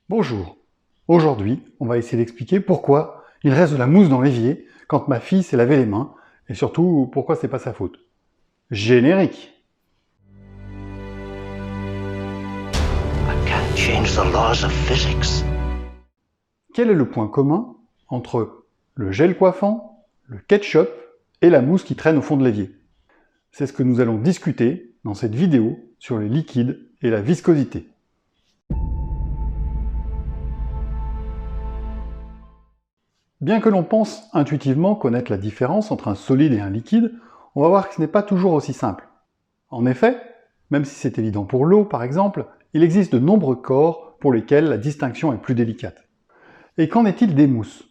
Bonjour. Aujourd'hui, on va essayer d'expliquer pourquoi il reste de la mousse dans l'évier quand ma fille s'est lavé les mains, et surtout pourquoi c'est pas sa faute. Générique. I can't change the laws of physics. Quel est le point commun entre le gel coiffant, le ketchup et la mousse qui traîne au fond de l'évier? C'est ce que nous allons discuter dans cette vidéo sur les liquides et la viscosité. Bien que l'on pense intuitivement connaître la différence entre un solide et un liquide, on va voir que ce n'est pas toujours aussi simple. En effet, même si c'est évident pour l'eau par exemple, il existe de nombreux corps pour lesquels la distinction est plus délicate. Et qu'en est-il des mousses?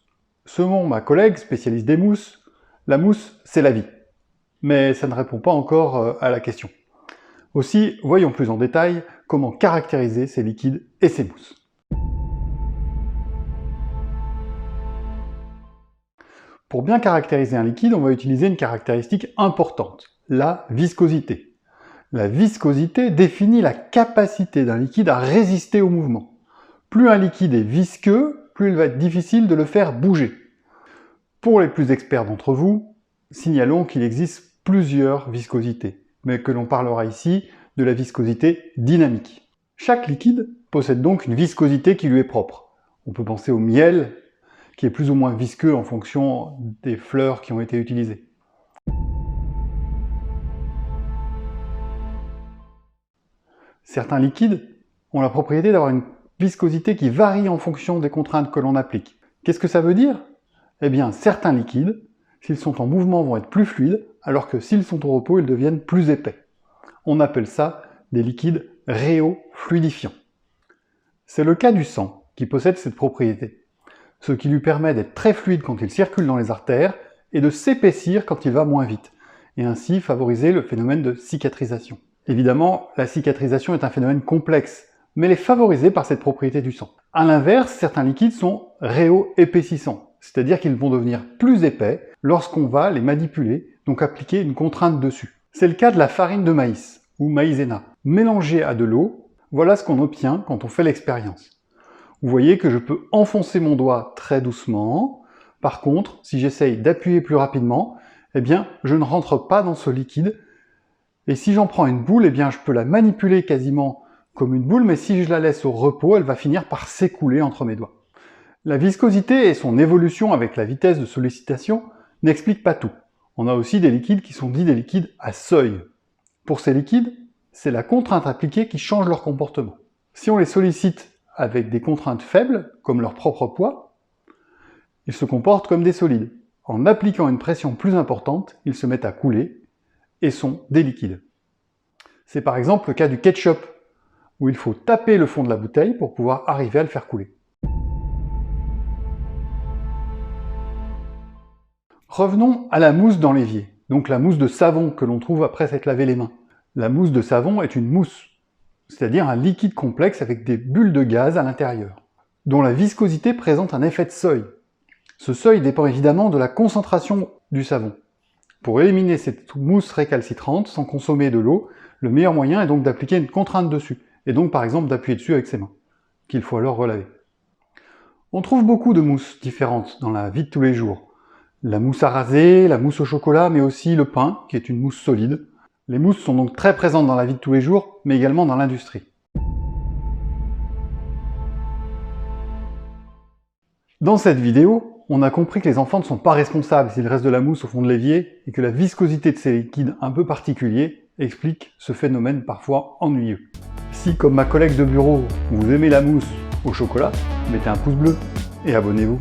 Selon ma collègue spécialiste des mousses, la mousse c'est la vie. Mais ça ne répond pas encore à la question. Aussi, voyons plus en détail comment caractériser ces liquides et ces mousses. Pour bien caractériser un liquide, on va utiliser une caractéristique importante, la viscosité. La viscosité définit la capacité d'un liquide à résister au mouvement. Plus un liquide est visqueux, plus il va être difficile de le faire bouger. Pour les plus experts d'entre vous, signalons qu'il existe plusieurs viscosités, mais que l'on parlera ici de la viscosité dynamique. Chaque liquide possède donc une viscosité qui lui est propre. On peut penser au miel, qui est plus ou moins visqueux en fonction des fleurs qui ont été utilisées. Certains liquides ont la propriété d'avoir une viscosité qui varie en fonction des contraintes que l'on applique. Qu'est-ce que ça veut dire? Eh bien, certains liquides, s'ils sont en mouvement, vont être plus fluides, alors que s'ils sont au repos, ils deviennent plus épais. On appelle ça des liquides rhéofluidifiants. C'est le cas du sang, qui possède cette propriété, ce qui lui permet d'être très fluide quand il circule dans les artères et de s'épaissir quand il va moins vite, et ainsi favoriser le phénomène de cicatrisation. Évidemment, la cicatrisation est un phénomène complexe, mais elle est favorisée par cette propriété du sang. A l'inverse, certains liquides sont rhéoépaississants, c'est-à-dire qu'ils vont devenir plus épais lorsqu'on va les manipuler, donc appliquer une contrainte dessus. C'est le cas de la farine de maïs, ou maïzena. Mélangée à de l'eau, voilà ce qu'on obtient quand on fait l'expérience. Vous voyez que je peux enfoncer mon doigt très doucement. Par contre, si j'essaye d'appuyer plus rapidement, eh bien, je ne rentre pas dans ce liquide. Et si j'en prends une boule, eh bien, je peux la manipuler quasiment comme une boule, mais si je la laisse au repos, elle va finir par s'écouler entre mes doigts. La viscosité et son évolution avec la vitesse de sollicitation n'expliquent pas tout. On a aussi des liquides qui sont dits des liquides à seuil. Pour ces liquides, c'est la contrainte appliquée qui change leur comportement. Si on les sollicite avec des contraintes faibles, comme leur propre poids, ils se comportent comme des solides. En appliquant une pression plus importante, ils se mettent à couler et sont des liquides. C'est par exemple le cas du ketchup, où il faut taper le fond de la bouteille pour pouvoir arriver à le faire couler. Revenons à la mousse dans l'évier, donc la mousse de savon que l'on trouve après s'être lavé les mains. La mousse de savon est une mousse, c'est-à-dire un liquide complexe avec des bulles de gaz à l'intérieur, dont la viscosité présente un effet de seuil. Ce seuil dépend évidemment de la concentration du savon. Pour éliminer cette mousse récalcitrante sans consommer de l'eau, le meilleur moyen est donc d'appliquer une contrainte dessus, et donc par exemple d'appuyer dessus avec ses mains, qu'il faut alors relaver. On trouve beaucoup de mousses différentes dans la vie de tous les jours. La mousse à raser, la mousse au chocolat, mais aussi le pain, qui est une mousse solide. Les mousses sont donc très présentes dans la vie de tous les jours, mais également dans l'industrie. Dans cette vidéo, on a compris que les enfants ne sont pas responsables s'il reste de la mousse au fond de l'évier et que la viscosité de ces liquides un peu particuliers explique ce phénomène parfois ennuyeux. Si, comme ma collègue de bureau, vous aimez la mousse au chocolat, mettez un pouce bleu et abonnez-vous.